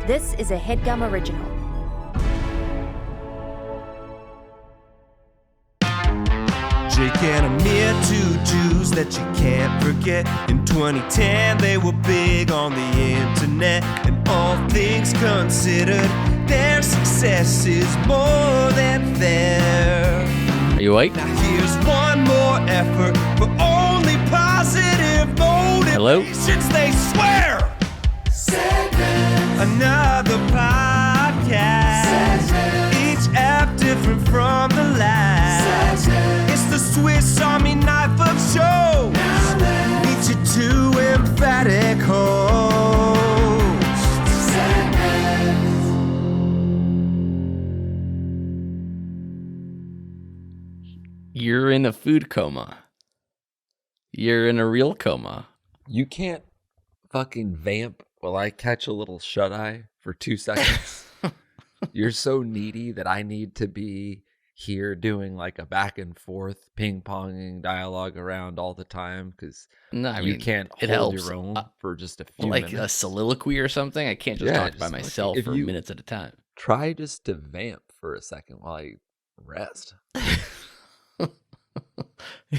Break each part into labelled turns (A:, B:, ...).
A: This is a Headgum original.
B: Jake and Amir, two Jews that you can't forget. In 2010, they were big on the internet. And all things considered, their success is more than fair.
C: Are you awake?
B: Now here's one more effort for only positive motivations.
C: Hello?
B: They swear. Another podcast. Each app different from the last. It's the Swiss Army knife of shows. Meet your two emphatic hosts.
C: You're in a food coma. You're in a real coma.
D: You can't fucking vamp while I catch a little shut-eye for 2 seconds. You're so needy that I need to be here doing like a back and forth ping-ponging dialogue around all the time because you can't hold your own for just a few
C: like
D: minutes.
C: A soliloquy or something. I can't just talk by myself for minutes at a time.
D: Try just to vamp for a second while I rest.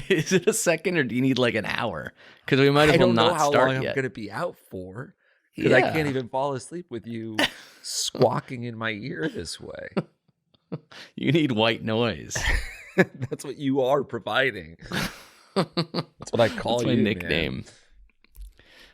C: Is it a second or do you need like an hour? Because we might as well not start yet.
D: I don't know how long I'm going to be out for because I can't even fall asleep with you squawking in my ear this way.
C: You need white noise.
D: That's what you are providing. That's what I call
C: That's
D: you.
C: My nickname.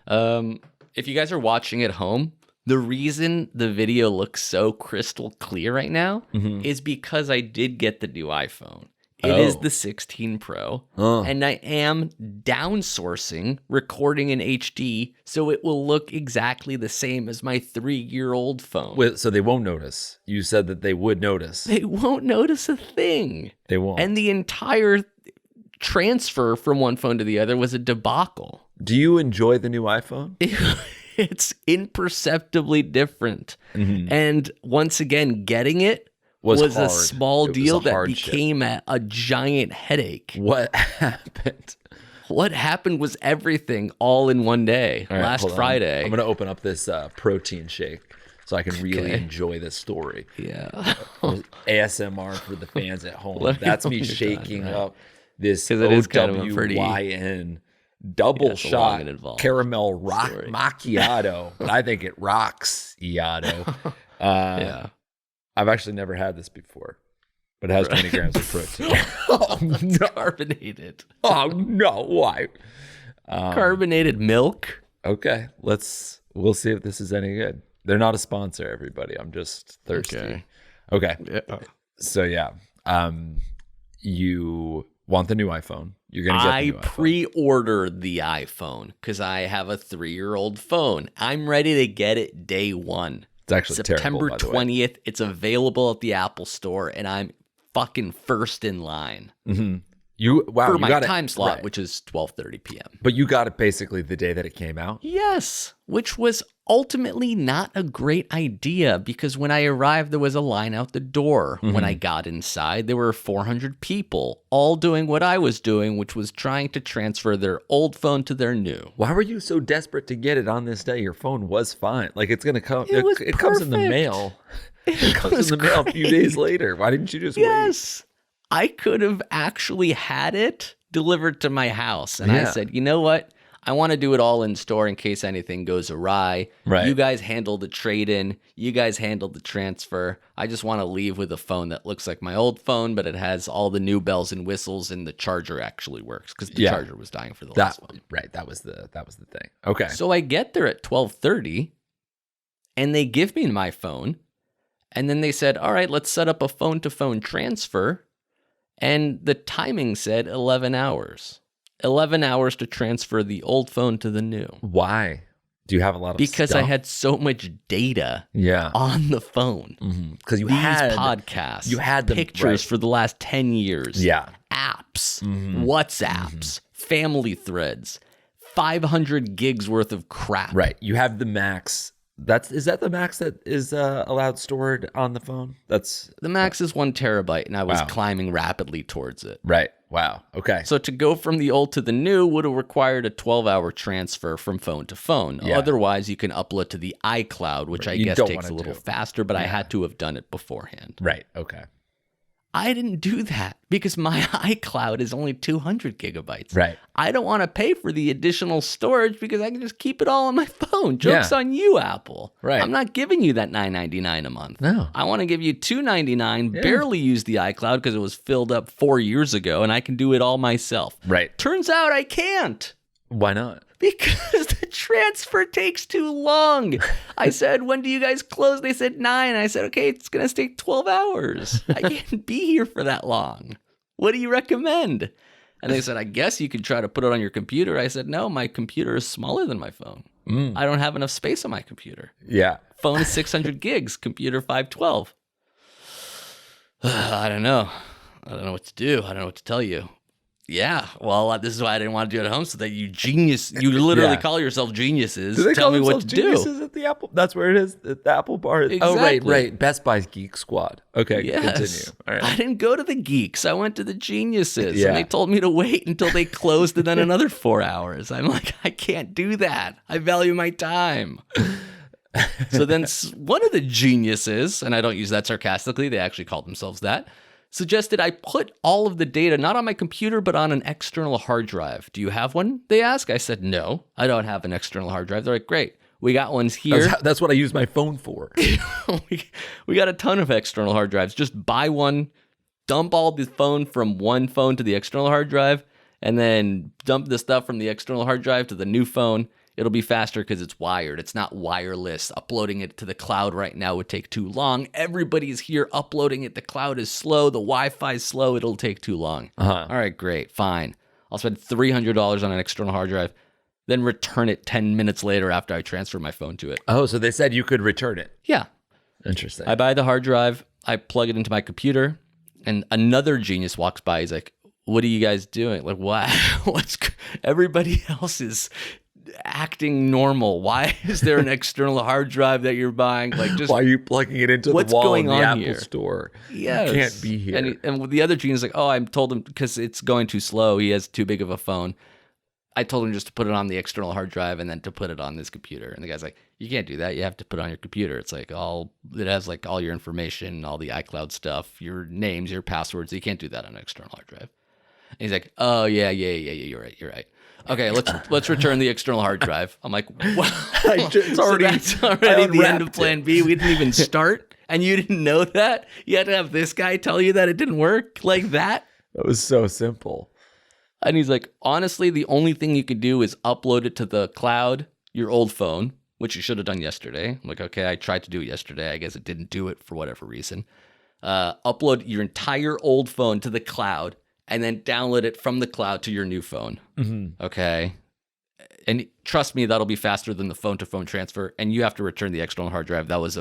C: If you guys are watching at home, the reason the video looks so crystal clear right now is because I did get the new iPhone. It is the 16 Pro, and I am downsourcing recording in HD, so it will look exactly the same as my 3-year-old phone.
D: Wait, so they won't notice. You said that they would notice.
C: They won't notice a thing.
D: They won't.
C: And the entire transfer from one phone to the other was a debacle.
D: Do you enjoy the new iPhone?
C: It's imperceptibly different. And once again, getting it was
D: hard.
C: a small deal that
D: hardship.
C: became a giant headache.
D: What happened?
C: What happened was everything all in one day.
D: All right,
C: last Friday.
D: I'm going to open up this protein shake so I can really enjoy this story.
C: Yeah.
D: ASMR for the fans at home.
C: Let me
D: That's
C: know
D: me
C: when you're
D: shaking
C: done,
D: up this
C: it is kind of a pretty-
D: OWYN double
C: it's a long
D: shot
C: and involved
D: caramel rock
C: story.
D: macchiato. But I think it rocks iato.
C: Yeah.
D: I've actually never had this before, but it has 20 grams of protein.
C: Oh, no. Carbonated.
D: Oh, no. Why?
C: Carbonated milk.
D: Okay. We'll see if this is any good. They're not a sponsor, everybody. I'm just thirsty. Okay.
C: Yeah.
D: So, yeah. You want the new iPhone. You're going to get the new iPhone.
C: I pre-ordered the iPhone because I have a 3-year-old phone. I'm ready to get it day one.
D: It's actually
C: September
D: terrible, by the way.
C: 20th. It's available at the Apple Store, and I'm fucking first in line for my time slot, which is 12:30 p.m.
D: But you got it basically the day that it came out?
C: Yes, which was ultimately not a great idea because when I arrived, there was a line out the door. When I got inside, there were 400 people all doing what I was doing, which was trying to transfer their old phone to their new.
D: Why were you so desperate to get it on this day? Your phone was fine. Like, it's going to come. It comes in the
C: perfect.
D: mail. It comes in the mail a few days later. Why didn't you just wait?
C: Yes, I could have actually had it delivered to my house. And I said, you know what? I want to do it all in store in case anything goes awry.
D: Right.
C: You guys handle the trade-in. You guys handle the transfer. I just want to leave with a phone that looks like my old phone, but it has all the new bells and whistles, and the charger actually works because the charger was dying for the last one.
D: Right. That was the thing. Okay.
C: So I get there at 12:30, and they give me my phone, and then they said, all right, let's set up a phone-to-phone transfer. And the timing said 11 hours. 11 hours to transfer the old phone to the new.
D: Why? Do you have a lot of
C: Because
D: stuff?
C: I had so much data on the phone.
D: Because you
C: These
D: had
C: podcasts,
D: you had them,
C: pictures
D: right.
C: for the last 10 years.
D: Yeah.
C: Apps, WhatsApps, family threads, 500 gigs worth of crap.
D: Right. You have the max. Is that the max that is allowed stored on the phone?
C: The max is 1 terabyte, and I was climbing rapidly towards it.
D: Right. Wow. Okay.
C: So to go from the old to the new would have required a 12-hour transfer from phone to phone.
D: Yeah.
C: Otherwise, you can upload to the iCloud, which I guess takes a little faster, but I had to have done it beforehand.
D: Right. Okay.
C: I didn't do that because my iCloud is only 200 gigabytes.
D: Right.
C: I don't want to pay for the additional storage because I can just keep it all on my phone. Joke's on you, Apple.
D: Right.
C: I'm not giving you that $9.99 a month.
D: No.
C: I want to give you $2.99, barely use the iCloud because it was filled up 4 years ago and I can do it all myself.
D: Right.
C: Turns out I can't.
D: Why not?
C: Because the transfer takes too long. I said, when do you guys close? They said 9. I said, okay, it's going to take 12 hours. I can't be here for that long. What do you recommend? And they said, I guess you could try to put it on your computer. I said, no, my computer is smaller than my phone. I don't have enough space on my computer.
D: Yeah.
C: Phone is 600 gigs, computer 512. I don't know. I don't know what to do. I don't know what to tell you. Yeah, well, this is why I didn't want to do it at home, so that you literally call yourself geniuses.
D: Do they
C: tell
D: call
C: me what to
D: geniuses
C: do.
D: At the Apple? That's where it is. At the Apple bar.
C: Exactly.
D: Oh, right. Best Buy's Geek Squad. Okay,
C: Yes.
D: continue. All right.
C: I didn't go to the geeks. I went to the geniuses,
D: Yeah.
C: and they told me to wait until they closed and then another 4 hours. I'm like, I can't do that. I value my time. So then one of the geniuses, and I don't use that sarcastically, they actually called themselves that, suggested I put all of the data not on my computer, but on an external hard drive. Do you have one? They asked. I said, no, I don't have an external hard drive. They're like, great. We got ones here.
D: That's what I use my phone for.
C: we got a ton of external hard drives. Just buy one, dump all the phone from one phone to the external hard drive, and then dump the stuff from the external hard drive to the new phone. It'll be faster because it's wired. It's not wireless. Uploading it to the cloud right now would take too long. Everybody's here uploading it. The cloud is slow. The Wi-Fi is slow. It'll take too long. All right, great, fine. I'll spend $300 on an external hard drive, then return it 10 minutes later after I transfer my phone to it.
D: Oh, so they said you could return it.
C: Yeah.
D: Interesting.
C: I buy the hard drive. I plug it into my computer, and another genius walks by. He's like, what are you guys doing? Like, what? Everybody else is acting normal. Why is there an external hard drive that you're buying? Like, just
D: why are you plugging it into
C: what's
D: the wall
C: going
D: in the
C: on
D: Apple
C: here?
D: store?
C: Yes.
D: You can't be here.
C: And the other genius is like, oh, I told him because it's going too slow. He has too big of a phone. I told him just to put it on the external hard drive and then to put it on this computer. And the guy's like, you can't do that. You have to put it on your computer. It's like it has like all your information, all the iCloud stuff, your names, your passwords. You can't do that on an external hard drive. And he's like, oh yeah, you're right. Okay, let's return the external hard drive. I'm like, wow. It's already, that's already the end of plan B. We didn't even start, and you didn't know that? You had to have this guy tell you that it didn't work like that?
D: That was so simple.
C: And he's like, honestly, the only thing you could do is upload it to the cloud, your old phone, which you should have done yesterday. I'm like, okay, I tried to do it yesterday. I guess it didn't do it for whatever reason. Upload your entire old phone to the cloud, and then download it from the cloud to your new phone. Mm-hmm. Okay. And trust me, that'll be faster than the phone-to-phone transfer. And you have to return the external hard drive. That was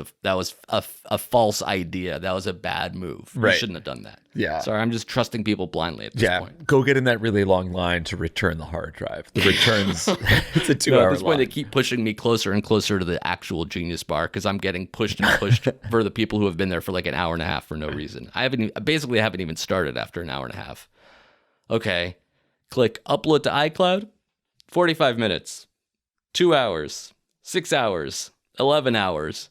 C: a false idea. That was a bad move.
D: Right.
C: You shouldn't have done that.
D: Yeah.
C: Sorry, I'm just trusting people blindly at this point.
D: Go get in that really long line to return the hard drive. The returns, it's a 2 hour
C: At this point,
D: line.
C: they keep pushing me closer and closer to the actual Genius Bar because I'm getting pushed and pushed for the people who have been there for like an hour and a half for no reason. I basically haven't even started after an hour and a half. Okay, click upload to iCloud, 45 minutes, 2 hours, 6 hours, 11 hours.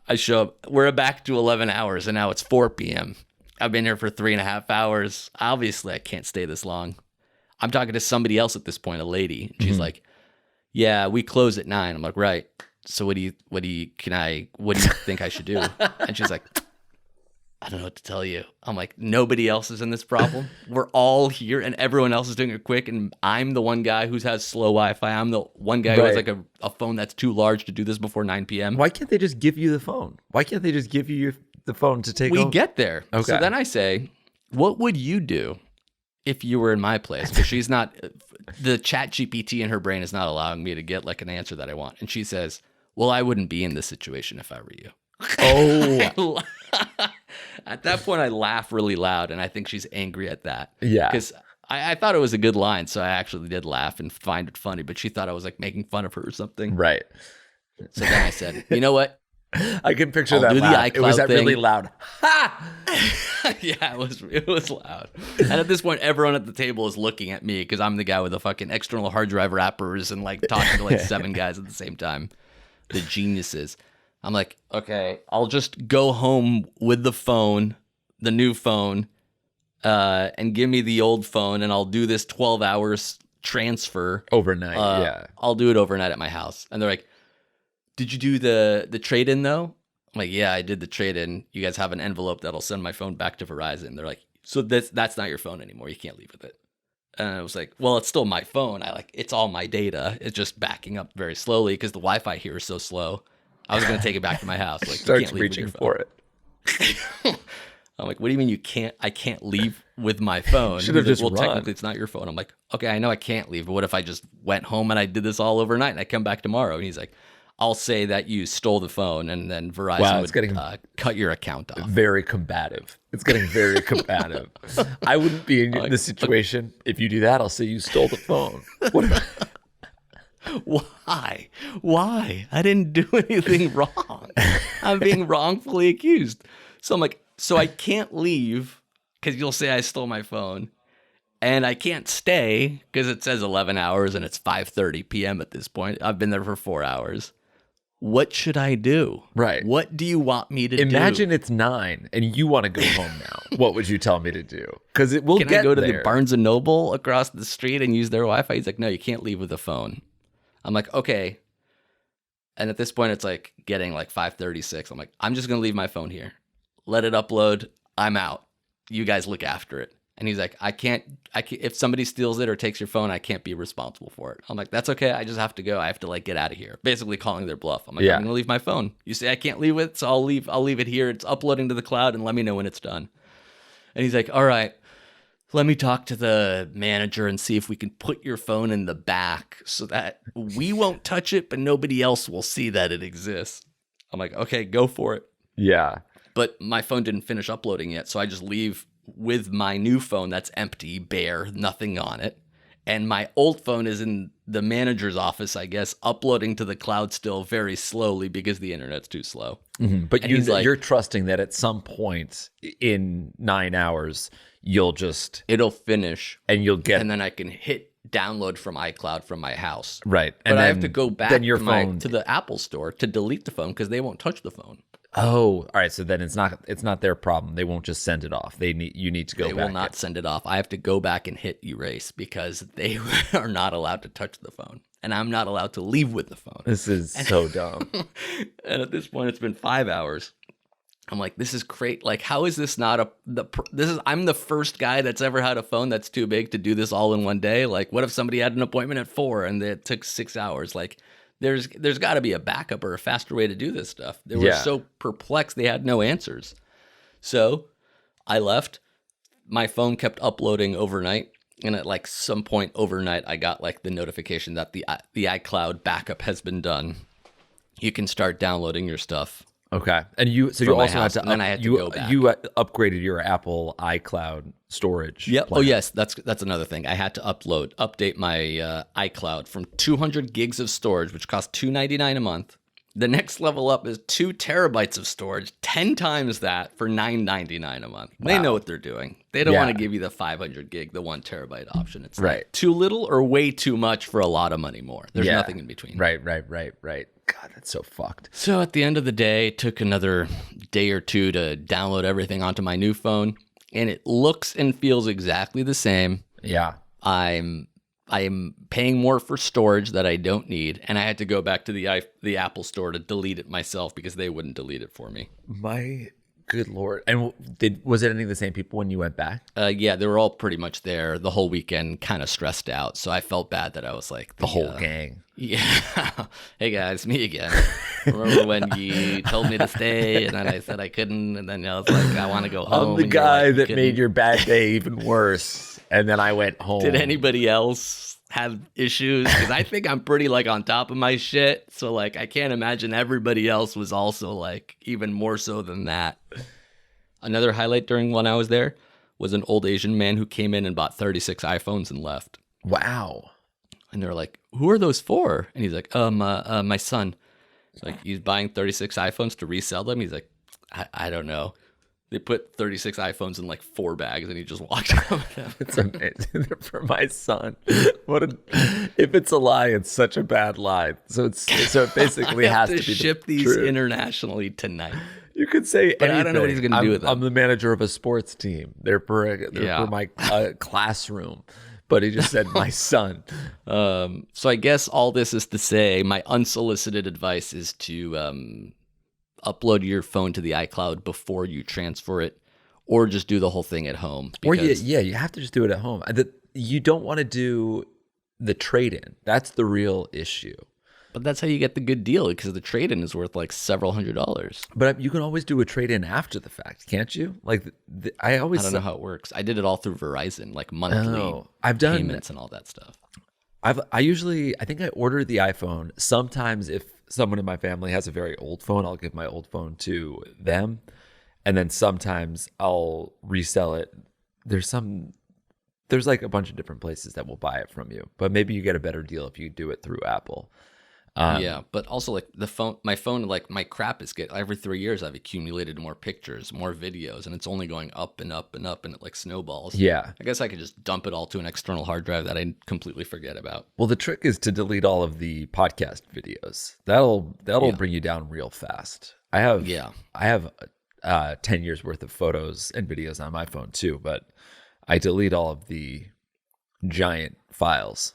C: I show up, we're back to 11 hours, and now it's 4 p.m. I've been here for 3.5 hours. Obviously, I can't stay this long. I'm talking to somebody else at this point, a lady. She's like, yeah, we close at 9. I'm like, right. So what do you think I should do? And she's like, I don't know what to tell you. I'm like, nobody else is in this problem. We're all here and everyone else is doing it quick. And I'm the one guy who has slow Wi-Fi. I'm the one guy who has like a phone that's too large to do this before 9 p.m.
D: Why can't they just give you the phone? Why can't they just give you the phone to take home?
C: We get there. Okay. So then I say, what would you do if you were in my place? Because she's not, the chat GPT in her brain is not allowing me to get like an answer that I want. And she says, well, I wouldn't be in this situation if I were you.
D: Oh.
C: At that point, I laugh really loud, and I think she's angry at that.
D: Yeah.
C: Because I thought it was a good line, so I actually did laugh and find it funny, but she thought I was like making fun of her or something.
D: Right.
C: So then I said, you know what?
D: I can picture
C: I'll
D: that
C: do the
D: laugh. It was
C: iCloud
D: that really
C: thing.
D: loud. Ha!
C: Yeah, it was loud. And at this point, everyone at the table is looking at me because I'm the guy with the fucking external hard drive wrappers and like talking to like 7 guys at the same time. The geniuses. I'm like, okay, I'll just go home with the phone, the new phone, and give me the old phone, and I'll do this 12 hours transfer
D: Overnight, yeah.
C: I'll do it overnight at my house. And they're like, did you do the trade-in though? I'm like, yeah, I did the trade-in. You guys have an envelope that'll send my phone back to Verizon. They're like, so that's not your phone anymore. You can't leave with it. And I was like, well, it's still my phone. It's all my data. It's just backing up very slowly because the Wi-Fi here is so slow. I was going to take it back to my house. Like, you
D: Starts
C: can't leave with
D: reaching
C: your
D: for
C: phone.
D: it.
C: I'm like, what do you mean you can't? I can't leave with my phone.
D: Should have just
C: well,
D: run.
C: technically it's not your phone. I'm like, okay, I know I can't leave, but what if I just went home and I did this all overnight and I come back tomorrow? And he's like, I'll say that you stole the phone, and then Verizon would cut your account off.
D: Very combative. It's getting very combative. I wouldn't be in this situation. If you do that, I'll say you stole the phone.
C: Why? Why? I didn't do anything wrong. I'm being wrongfully accused. So I'm like, so I can't leave because you'll say I stole my phone. And I can't stay because it says 11 hours and it's 5:30 p.m. at this point. I've been there for 4 hours. What should I do?
D: Right.
C: What do you want me to do?
D: Imagine it's 9 and you want to go home now. What would you tell me to do? Because it will
C: Can
D: get
C: I go to
D: there.
C: the Barnes & Noble across the street and use their Wi-Fi? He's like, no, you can't leave with a phone. I'm like, okay. And at this point, it's like getting like 5:36. I'm like, I'm just going to leave my phone here. Let it upload. I'm out. You guys look after it. And he's like, I can't, if somebody steals it or takes your phone, I can't be responsible for it. I'm like, that's okay. I just have to go. I have to like get out of here. Basically calling their bluff. I'm like, I'm going to leave my phone. You say I can't leave it, so I'll leave it here. It's uploading to the cloud and let me know when it's done. And he's like, all right, let me talk to the manager and see if we can put your phone in the back so that we won't touch it, but nobody else will see that it exists. I'm like, okay, go for it.
D: Yeah.
C: But my phone didn't finish uploading yet, so I just leave with my new phone that's empty, bare, nothing on it. And my old phone is in the manager's office, I guess, uploading to the cloud still very slowly because the internet's too slow.
D: Mm-hmm. But
C: like,
D: you're trusting that at some point in 9 hours, it'll
C: finish.
D: And you'll get...
C: And then I can hit download from iCloud from my house.
D: Right.
C: But I have to go back
D: phone...
C: to the Apple store to delete the phone because they won't touch the phone.
D: Oh, all right. So then it's not their problem. They won't just send it off. You need to go back.
C: They will not send it off. I have to go back and hit erase because they are not allowed to touch the phone. And I'm not allowed to leave with the phone.
D: This is so dumb.
C: And at this point, it's been 5 hours. I'm like, this is great. Like, how is this not I'm the first guy that's ever had a phone that's too big to do this all in one day. Like, what if somebody had an appointment at 4 and it took 6 hours? Like, there's got to be a backup or a faster way to do this stuff. They were so perplexed, they had no answers. So I left. My phone kept uploading overnight. And at like some point overnight, I got like the notification that the iCloud backup has been done. You can start downloading your stuff.
D: Okay. And you also had to,
C: and then I had to go back.
D: You upgraded your Apple iCloud storage.
C: Yep.
D: plan.
C: Oh yes, that's another thing. I had to update my iCloud from 200 gigs of storage, which costs $2.99 a month. The next level up is 2 terabytes of storage, 10 times that for $9.99 a month. Wow. They know what they're doing. They don't want to give you the 500 gig, the 1 terabyte option. It's like too little or way too much for a lot of money more. There's nothing in between.
D: Right. God, that's so fucked.
C: So at the end of the day, it took another day or two to download everything onto my new phone, and it looks and feels exactly the same.
D: Yeah.
C: I'm paying more for storage that I don't need, and I had to go back to the Apple store to delete it myself because they wouldn't delete it for me.
D: My good Lord. And was it any of the same people when you went back?
C: Yeah, they were all pretty much there the whole weekend, kind of stressed out. So I felt bad that I was like...
D: The whole gang.
C: Yeah. Hey guys, me again. Remember when you told me to stay and then I said I couldn't, and then I was like, I want to go home.
D: I'm the guy that made your bad day even worse. And then I went home.
C: Did anybody else have issues? Because I think I'm pretty like on top of my shit. So like I can't imagine everybody else was also like even more so than that. Another highlight during when I was there was an old Asian man who came in and bought 36 iPhones and left.
D: Wow.
C: And they're like, who are those for? And he's like, my son. It's like he's buying 36 iPhones to resell them. He's like, I don't know. They put 36 iPhones in like 4 bags, and he just walked out with them.
D: It's amazing for my son. If it's a lie, it's such a bad lie. So it basically has to be
C: ship these
D: truth.
C: Internationally tonight.
D: You could say
C: But
D: anything.
C: I don't know what he's going to do with them.
D: I'm the manager of a sports team. They're for my classroom. But he just said my son.
C: So I guess all this is to say, my unsolicited advice is to upload your phone to the iCloud before you transfer it, or just do the whole thing at home.
D: Or you have to just do it at home. You don't want to do the trade-in. That's the real issue.
C: But that's how you get the good deal, because the trade-in is worth like several $100s.
D: But you can always do a trade-in after the fact, can't you? Like I don't
C: know how it works. I did it all through Verizon, like monthly payments and all that stuff.
D: I think I ordered the iPhone. Sometimes if someone in my family has a very old phone, I'll give my old phone to them. And then sometimes I'll resell it. There's like a bunch of different places that will buy it from you, but maybe you get a better deal if you do it through Apple.
C: Yeah, but also like my phone, like my crap is every 3 years I've accumulated more pictures, more videos, and it's only going up and up and up, and it like snowballs.
D: Yeah.
C: I guess I could just dump it all to an external hard drive that I completely forget about.
D: Well, the trick is to delete all of the podcast videos. That'll bring you down real fast. I have 10 years worth of photos and videos on my phone too, but I delete all of the giant files.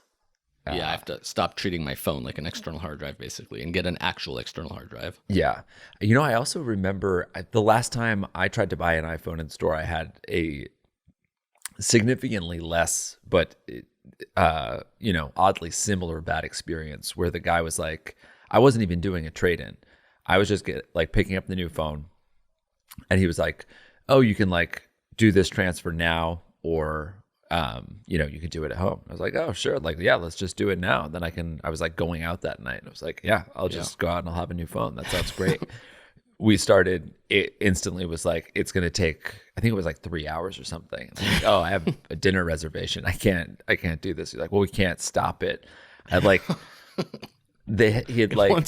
C: Yeah, I have to stop treating my phone like an external hard drive, basically, and get an actual external hard drive.
D: Yeah. I also remember the last time I tried to buy an iPhone in store, I had a significantly less, but, oddly similar bad experience where the guy was like, I wasn't even doing a trade-in. I was just picking up the new phone. And he was like, oh, you can like do this transfer now, or you can do it at home. I was like, oh, sure. Like, yeah, let's just do it now. Then I was like going out that night, and I was like, yeah, I'll just go out and I'll have a new phone. That sounds great. It instantly was like, it's going to take, I think it was like 3 hours or something. I'm like, oh, I have a dinner reservation. I can't do this. He's like, well, we can't stop it.
C: Once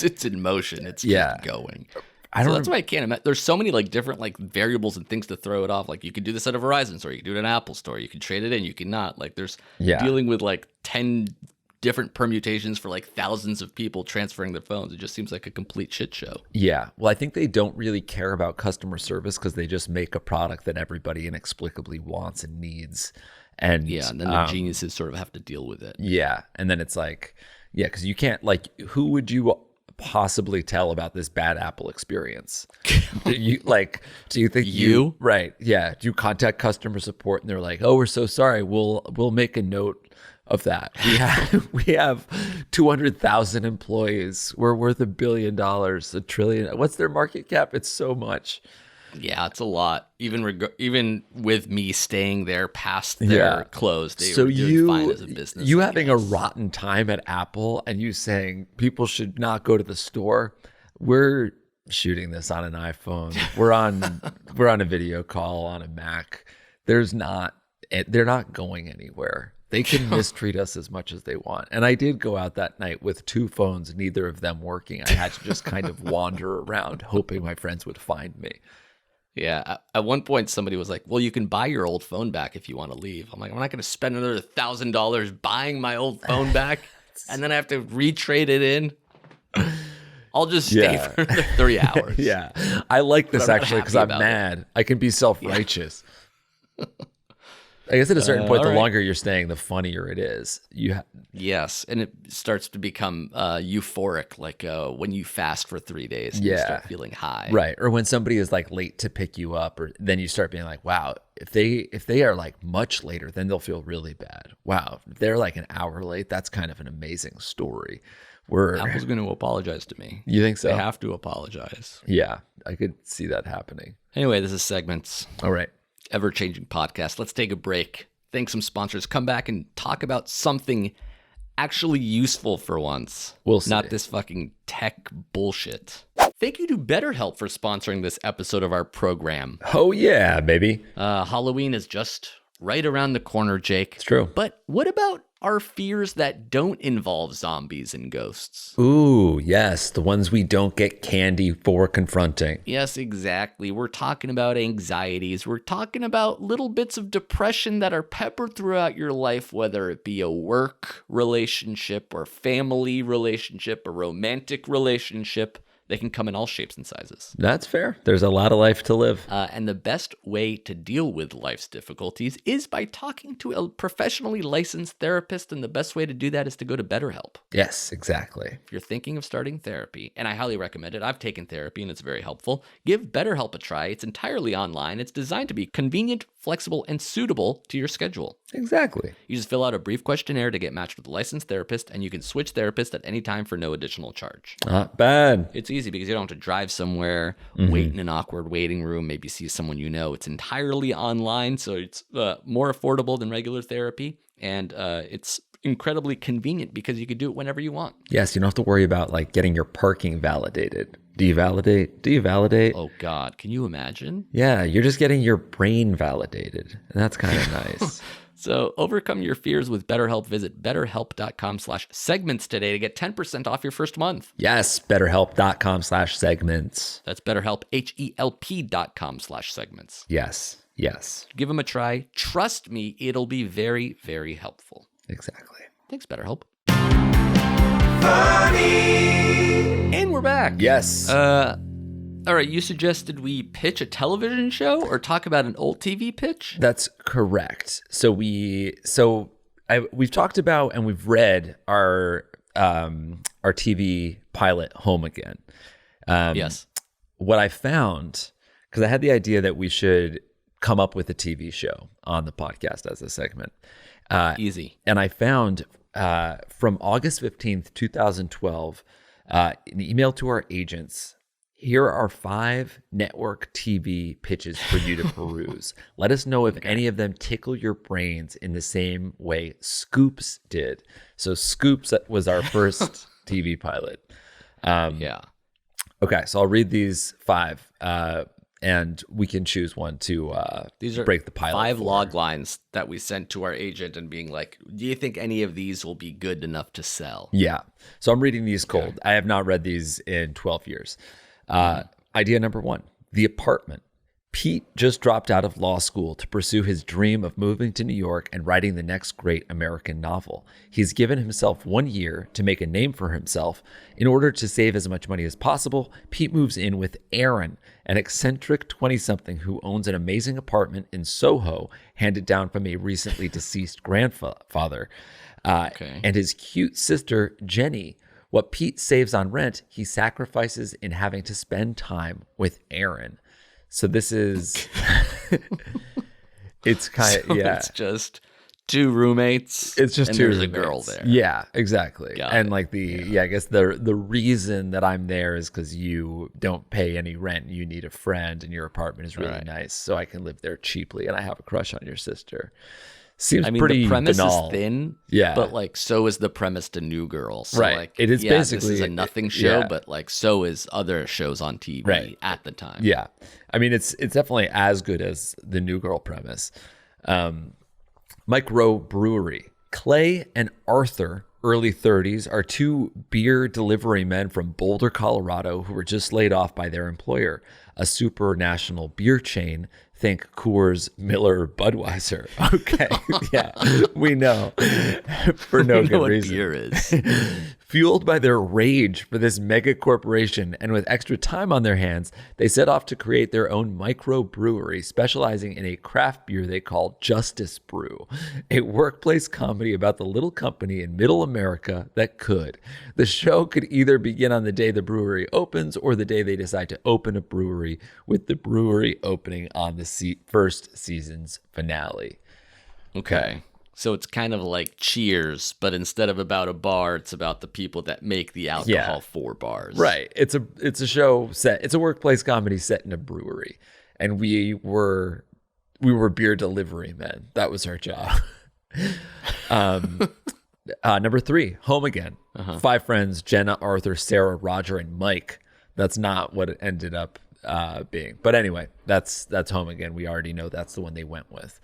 C: it's in motion, it's just going. That's why I can't imagine. There's so many like different like variables and things to throw it off. Like you could do this at a Verizon store, you can do it at an Apple store, you can trade it in, you can not. Like there's dealing with like 10 different permutations for like thousands of people transferring their phones. It just seems like a complete shit show.
D: Yeah. Well, I think they don't really care about customer service because they just make a product that everybody inexplicably wants and needs. And
C: then the geniuses sort of have to deal with it.
D: Yeah. And then it's like, because you can't, like, who would you possibly tell about this bad Apple experience? Do you think you right? Yeah. Do you contact customer support and they're like, oh, we're so sorry. We'll make a note of that. We have 200,000 employees. We're worth $1 billion, $1 trillion. What's their market cap? It's so much.
C: Yeah, it's a lot. Even with me staying there past their close, they were doing fine as a business.
D: You having a rotten time at Apple and you saying people should not go to the store. We're shooting this on an iPhone. We're on a video call on a Mac. They're not going anywhere. They can mistreat us as much as they want. And I did go out that night with 2 phones, neither of them working. I had to just kind of wander around hoping my friends would find me.
C: Yeah. At one point, somebody was like, well, you can buy your old phone back if you want to leave. I'm like, I'm not going to spend another $1,000 buying my old phone back, and then I have to retrade it in. I'll just stay for 3 hours.
D: Yeah. I like this actually because I'm mad. I can be self-righteous. Yeah. I guess at a certain point, the longer you're staying, the funnier it is.
C: Yes, and it starts to become euphoric, like when you fast for 3 days and you start feeling high.
D: Right, or when somebody is like late to pick you up, or then you start being like, wow, if they are like much later, then they'll feel really bad. Wow, if they're like an hour late, that's kind of an amazing story.
C: Apple's going to apologize to me.
D: You think so?
C: They have to apologize.
D: Yeah, I could see that happening.
C: Anyway, this is Segments.
D: All right.
C: Ever-changing podcast. Let's take a break. Thank some sponsors. Come back and talk about something actually useful for once.
D: We'll see.
C: Not this fucking tech bullshit. Thank you to BetterHelp for sponsoring this episode of our program.
D: Oh yeah, baby.
C: Halloween is just right around the corner, Jake.
D: It's true.
C: But what about are fears that don't involve zombies and ghosts.
D: Ooh, yes. The ones we don't get candy for confronting.
C: Yes, exactly. We're talking about anxieties. We're talking about little bits of depression that are peppered throughout your life, whether it be a work relationship or family relationship, a romantic relationship. They can come in all shapes and sizes.
D: That's fair. There's a lot of life to live.
C: And the best way to deal with life's difficulties is by talking to a professionally licensed therapist. And the best way to do that is to go to BetterHelp.
D: Yes, exactly.
C: If you're thinking of starting therapy, and I highly recommend it, I've taken therapy and it's very helpful, give BetterHelp a try. It's entirely online. It's designed to be convenient, flexible, and suitable to your schedule.
D: Exactly.
C: You just fill out a brief questionnaire to get matched with a licensed therapist, and you can switch therapists at any time for no additional charge.
D: Not bad.
C: It's easy because you don't have to drive somewhere, wait in an awkward waiting room, maybe see someone you know. It's entirely online, so it's more affordable than regular therapy, and it's incredibly convenient because you can do it whenever you want.
D: Yes, you don't have to worry about like getting your parking validated. Do you validate? Do you validate?
C: Oh God, can you imagine?
D: Yeah, you're just getting your brain validated. And that's kind of nice.
C: So overcome your fears with BetterHelp. Visit betterhelp.com/segments today to get 10% off your first month.
D: Yes, betterhelp.com/segments.
C: That's BetterHelp, HELP.com/segments.
D: Yes, yes.
C: Give them a try. Trust me, it'll be very, very helpful.
D: Exactly.
C: Thanks, BetterHelp.
B: Funny.
C: And we're back.
D: Yes.
C: All right, you suggested we pitch a television show or talk about an old TV pitch?
D: That's correct. So we've talked about and we've read our TV pilot Home Again.
C: Yes.
D: What I found, because I had the idea that we should come up with a TV show on the podcast as a segment.
C: Easy.
D: And I found from August 15th, 2012, an email to our agents. Here are 5 network TV pitches for you to peruse. Let us know if any of them tickle your brains in the same way Scoops did. So Scoops was our first TV pilot.
C: Yeah.
D: Okay, so I'll read these 5, and we can choose one to
C: These are
D: break the pilot.
C: 5
D: for.
C: log lines that we sent to our agent and being like, do you think any of these will be good enough to sell?
D: Yeah. So I'm reading these cold. I have not read these in 12 years. Idea number 1, The Apartment. Pete just dropped out of law school to pursue his dream of moving to New York and writing the next great American novel. He's given himself 1 year to make a name for himself. In order to save as much money as possible, Pete moves in with Aaron, an eccentric 20-something who owns an amazing apartment in Soho, handed down from a recently deceased grandfather, and his cute sister, Jenny. What Pete saves on rent, he sacrifices in having to spend time with Aaron. So this is, it's kind of, yeah.
C: It's just 2 roommates.
D: It's just
C: and
D: 2
C: there's
D: roommates.
C: a girl there.
D: Yeah, exactly.
C: Got
D: and
C: it.
D: like I guess the reason that I'm there is because you don't pay any rent. You need a friend and your apartment is really
C: Right.
D: nice. So I can live there cheaply and I have a crush on your sister. Seems
C: I mean,
D: pretty
C: the premise
D: banal.
C: is thin,
D: Yeah.
C: but like so is the premise to New Girl. So
D: Right.
C: like,
D: It is
C: this
D: basically-
C: is a nothing show,
D: yeah.
C: but like so is other shows on TV
D: Right.
C: at the time.
D: Yeah. I mean, it's definitely as good as the New Girl premise. Micro Brewery. Clay and Arthur, early 30s, are 2 beer delivery men from Boulder, Colorado, who were just laid off by their employer, a supranational beer chain. Think Coors, Miller, Budweiser. Okay, yeah, we know for no
C: You know
D: good
C: what
D: reason.
C: beer is.
D: Fueled by their rage for this mega corporation and with extra time on their hands, they set off to create their own microbrewery specializing in a craft beer they call Justice Brew, a workplace comedy about the little company in middle America that could. The show could either begin on the day the brewery opens or the day they decide to open a brewery, with the brewery opening on the first season's finale.
C: Okay. So it's kind of like Cheers, but instead of about a bar, it's about the people that make the alcohol for bars.
D: Right. It's a show set. It's a workplace comedy set in a brewery, and we were beer delivery men. That was our job. Number 3, Home Again. 5 friends: Jenna, Arthur, Sarah, Roger, and Mike. That's not what it ended up being. But anyway, that's Home Again. We already know that's the one they went with.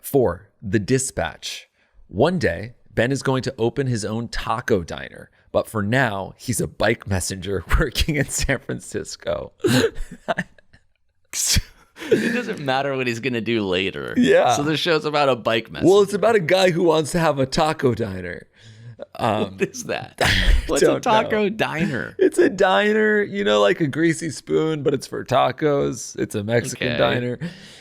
D: 4, The Dispatch. One day, Ben is going to open his own taco diner, but for now, he's a bike messenger working in San Francisco.
C: It doesn't matter what he's going to do later.
D: Yeah.
C: So the show's about a bike messenger.
D: Well, it's about a guy who wants to have a taco diner.
C: What is that? What's a taco diner?
D: It's a diner, like a greasy spoon, but it's for tacos. It's a Mexican diner.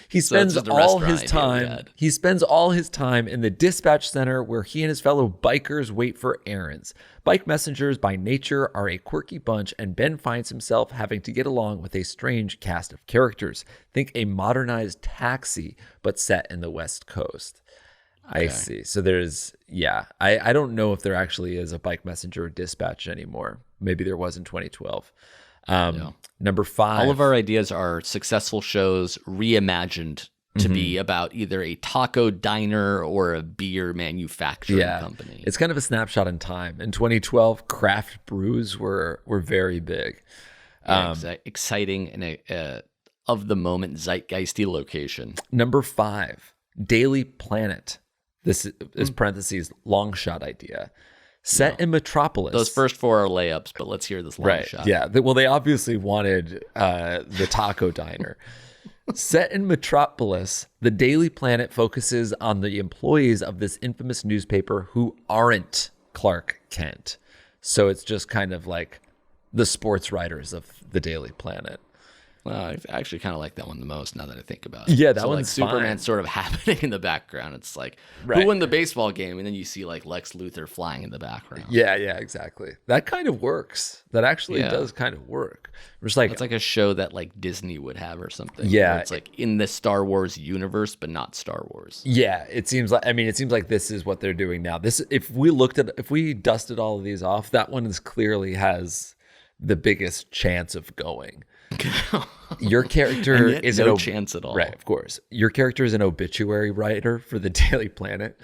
D: He spends all his time. He spends all his time in the dispatch center where he and his fellow bikers wait for errands. Bike messengers by nature are a quirky bunch, and Ben finds himself having to get along with a strange cast of characters. Think a modernized Taxi, but set in the West Coast. Okay. I see. So there's, I don't know if there actually is a bike messenger or dispatch anymore. Maybe there was in 2012. Number 5.
C: All of our ideas are successful shows reimagined to be about either a taco diner or a beer manufacturing company.
D: It's kind of a snapshot in time. In 2012, craft brews were very big.
C: Exciting and a of the moment zeitgeisty location.
D: Number 5, Daily Planet. This is parentheses long shot idea. Set in Metropolis.
C: Those first 4 are layups, but let's hear this long shot.
D: Yeah. Well, they obviously wanted the taco diner. Set in Metropolis, the Daily Planet focuses on the employees of this infamous newspaper who aren't Clark Kent. So it's just kind of like the sports writers of the Daily Planet.
C: Well, I actually kind of like that one the most now that I think about it.
D: Yeah, that one's
C: like Superman
D: fine.
C: Sort of happening in the background. It's like, who won the baseball game? And then you see like Lex Luthor flying in the background.
D: Yeah, exactly. That kind of works. That actually does kind of work. It's like,
C: it's like a show that like Disney would have or something.
D: Yeah.
C: It's like in the Star Wars universe, but not Star Wars.
D: Yeah, it seems like this is what they're doing now. If we dusted all of these off, that one clearly has the biggest chance of going. Your character is
C: no chance at all.
D: Right, of course. Your character is an obituary writer for the Daily Planet.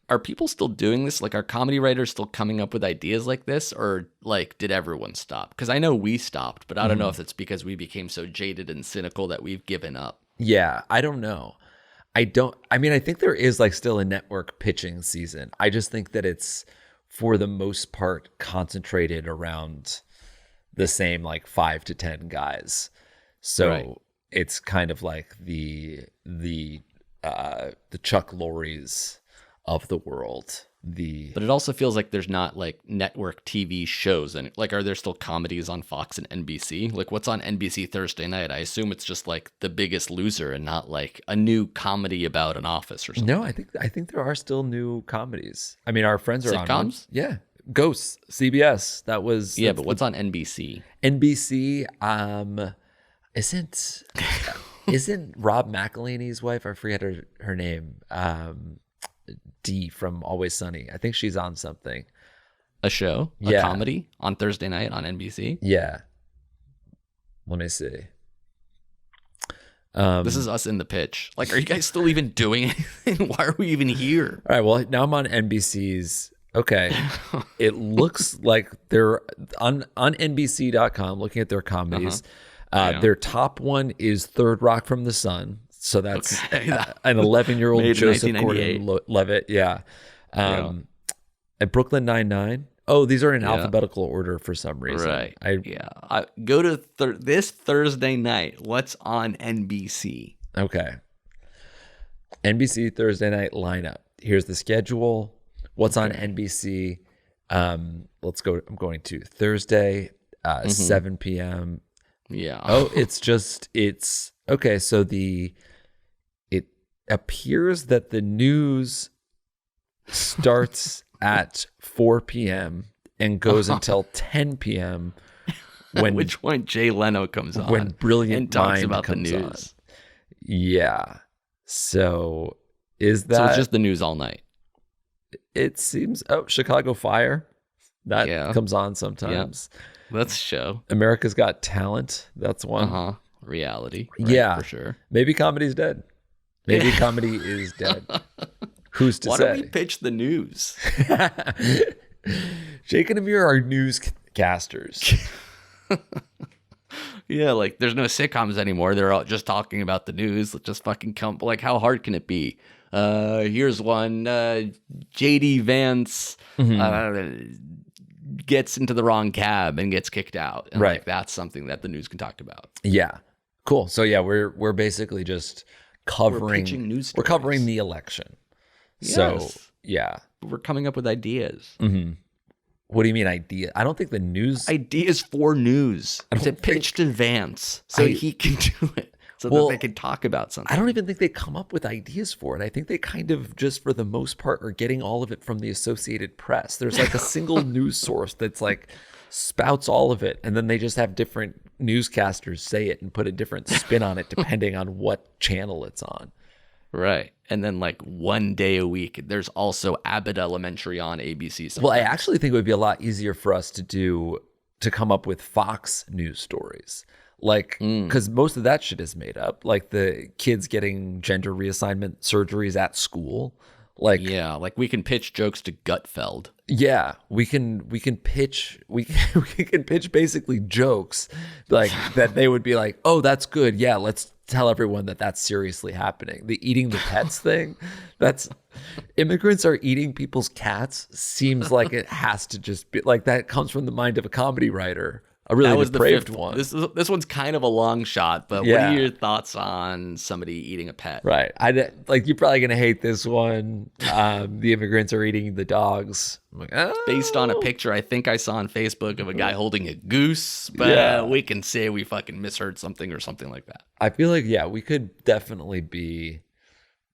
C: Are people still doing this? Like, are comedy writers still coming up with ideas like this? Or, like, did everyone stop? Because I know we stopped, but I don't know if it's because we became so jaded and cynical that we've given up.
D: Yeah, I don't know. I think there is, like, still a network pitching season. I just think that it's, for the most part, concentrated around the same, like, 5 to 10 guys. So it's kind of like the Chuck Lorre's of the world. But it also feels like there's not like network TV shows, and like, are there still comedies on Fox and NBC? Like, what's on NBC Thursday night? I assume it's just like The Biggest Loser and not like a new comedy about an office or something. No, I think there are still new comedies. I mean, our friends are
C: sitcoms?
D: on one. Yeah, Ghosts, CBS. That was
C: but what's on NBC?
D: NBC. Isn't Rob McElhenney's wife? I forget her name. Dee from Always Sunny. I think she's on something.
C: A show? A comedy on Thursday night on NBC?
D: Yeah. Let me see.
C: This is us in the pitch. Like, are you guys still even doing anything? Why are we even here?
D: All right. Well, now I'm on NBC's. Okay. It looks like they're on NBC.com looking at their comedies. Their top one is Third Rock from the Sun. So that's an 11-year-old Joseph Gordon-Levitt. Yeah. And Brooklyn Nine-Nine. Oh, these are in alphabetical order for some reason.
C: Right. Go to this Thursday night. What's on NBC?
D: Okay. NBC Thursday night lineup. Here's the schedule. What's on NBC? Let's go. I'm going to Thursday, 7 p.m.
C: Yeah.
D: Oh, it's okay. So it appears that the news starts at 4 p.m. and goes until 10 p.m.
C: At which point Jay Leno comes on
D: when Brilliant
C: and talks
D: Mind
C: about the
D: comes
C: news.
D: On. Yeah. So is that?
C: So it's just the news all night.
D: It seems. Oh, Chicago Fire. That comes on sometimes.
C: Yeah. That's a show.
D: America's Got Talent. That's one.
C: Reality.
D: Right,
C: for sure.
D: Maybe comedy's dead. Maybe comedy is dead. Who's to say?
C: Why don't we pitch the news?
D: Jake and Amir are newscasters.
C: Yeah, like there's no sitcoms anymore. They're all just talking about the news. Let's just fucking come. Like, how hard can it be? Here's one. JD Vance gets into the wrong cab and gets kicked out. And
D: Right.
C: like that's something that the news can talk about.
D: Yeah. Cool. So yeah, we're basically just covering
C: pitching news
D: we're
C: stories.
D: covering the election. So
C: Yes.
D: yeah.
C: We're coming up with ideas.
D: What do you mean idea? I don't think the news
C: Ideas for news to pitch to Vance so he can do it. So that they can talk about something.
D: I don't even think they come up with ideas for it. I think they kind of just for the most part are getting all of it from the Associated Press. There's like a single news source that's like spouts all of it, and then they just have different newscasters say it and put a different spin on it depending on what channel it's on.
C: Right. And then like one day a week, there's also Abbott Elementary on ABC. Sometimes.
D: Well, I actually think it would be a lot easier for us to come up with Fox news stories. Like, because most of that shit is made up. Like the kids getting gender reassignment surgeries at school. Like,
C: yeah, like we can pitch jokes to Gutfeld.
D: yeah, we can pitch we can pitch basically jokes like that they would be like, oh, that's good. Yeah, let's tell everyone that that's seriously happening. The eating the pets thing, that's immigrants are eating people's cats seems like it has to just be like that comes from the mind of a comedy writer. A really
C: That was the
D: depraved
C: fifth
D: one.
C: This one's kind of a long shot, but what are your thoughts on somebody eating a pet?
D: Right. Like you're probably gonna hate this one. The immigrants are eating the dogs. I'm like, oh.
C: Based on a picture I think I saw on Facebook of a guy holding a goose, but we can say we fucking misheard something or something like that.
D: I feel like we could definitely be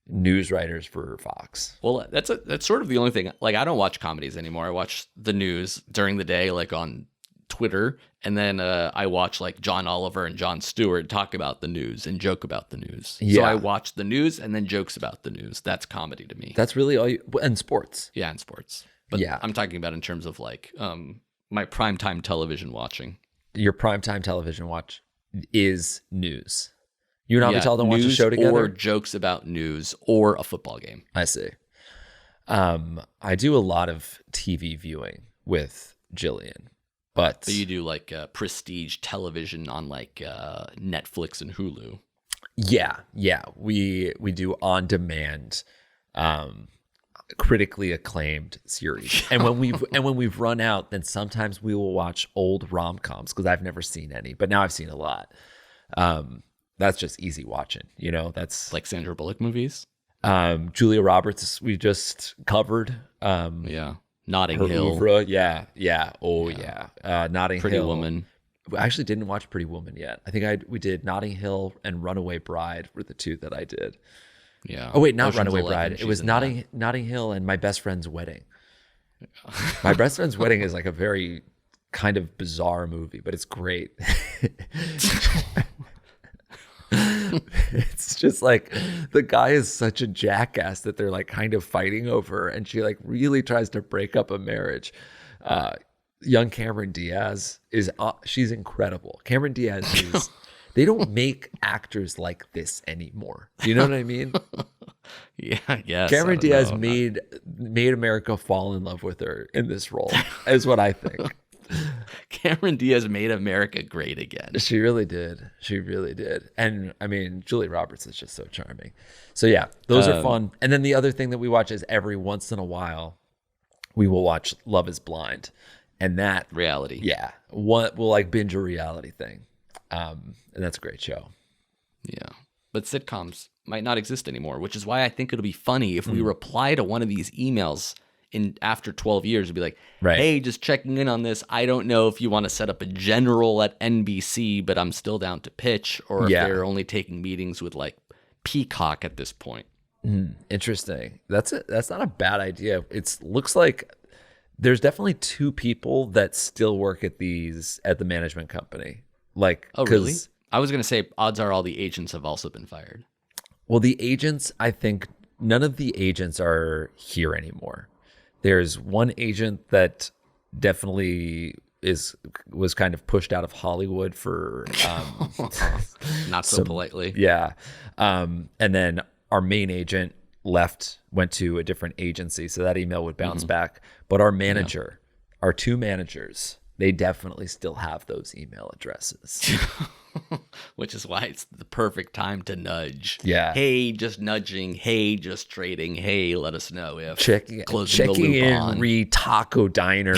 D: news writers for Fox.
C: Well, that's sort of the only thing. Like I don't watch comedies anymore. I watch the news during the day, like on Twitter, and then I watch like John Oliver and Jon Stewart talk about the news and joke about the news.
D: Yeah.
C: So I watch the news and then jokes about the news. That's comedy to me.
D: That's really all and sports.
C: Yeah, in sports. But
D: Yeah.
C: I'm talking about in terms of like my primetime television watching.
D: Your primetime television watch is news. You and Avi Talden watch a
C: news
D: show together?
C: or jokes about news or a football game.
D: I see. I do a lot of TV viewing with Jillian. But
C: So you do like prestige television on like Netflix and Hulu.
D: yeah, we do on demand, critically acclaimed series. And when we've run out, then sometimes we will watch old rom-coms because I've never seen any, but now I've seen a lot. That's just easy watching, you know. That's
C: Like Sandra Bullock movies.
D: Julia Roberts we just covered.
C: Yeah. Notting
D: Her
C: Hill.
D: oeuvre, yeah. Oh yeah. Notting
C: Pretty
D: Hill.
C: Woman.
D: I actually didn't watch Pretty Woman yet. I think we did Notting Hill and Runaway Bride were the two that I did.
C: Yeah.
D: Oh wait, not
C: Ocean's
D: Runaway
C: 11,
D: Bride. It
C: she's
D: was
C: in that.
D: Notting Hill and My Best Friend's Wedding. My Best Friend's Wedding is like a very kind of bizarre movie, but it's great. It's just like the guy is such a jackass that they're like kind of fighting over, and she like really tries to break up a marriage. Young Cameron Diaz is she's incredible. Cameron Diaz is they don't make actors like this anymore. You know what I mean?
C: Yeah, I guess.
D: Cameron
C: I don't
D: Diaz
C: know.
D: made America fall in love with her in this role, is what I think.
C: Cameron Diaz made America great again.
D: She really did. She really did. And I mean, Julie Roberts is just so charming. So yeah, those are fun. And then the other thing that we watch is every once in a while, we will watch Love is Blind. And that,
C: Reality.
D: yeah, we'll like binge a reality thing. And that's a great show.
C: Yeah. But sitcoms might not exist anymore, which is why I think it'll be funny if we reply to one of these emails after 12 years and be like,
D: Right.
C: hey, just checking in on this. I don't know if you want to set up a general at NBC, but I'm still down to pitch, or if
D: Yeah.
C: they're only taking meetings with like Peacock at this point.
D: Interesting. That's not a bad idea. It looks like there's definitely two people that still work at the management company. Like,
C: Oh, really? I was going to say odds are all the agents have also been fired.
D: Well, the agents, I think none of the agents are here anymore. There's one agent that definitely was kind of pushed out of Hollywood for
C: Not so politely.
D: yeah. And then our main agent went to a different agency, so that email would bounce back. But our manager, our two managers, they definitely still have those email addresses.
C: Which is why it's the perfect time to nudge.
D: Yeah.
C: Hey, just nudging. Hey, just trading. Hey, let us know if
D: Checking
C: the loop
D: in
C: on.
D: re Taco Diner.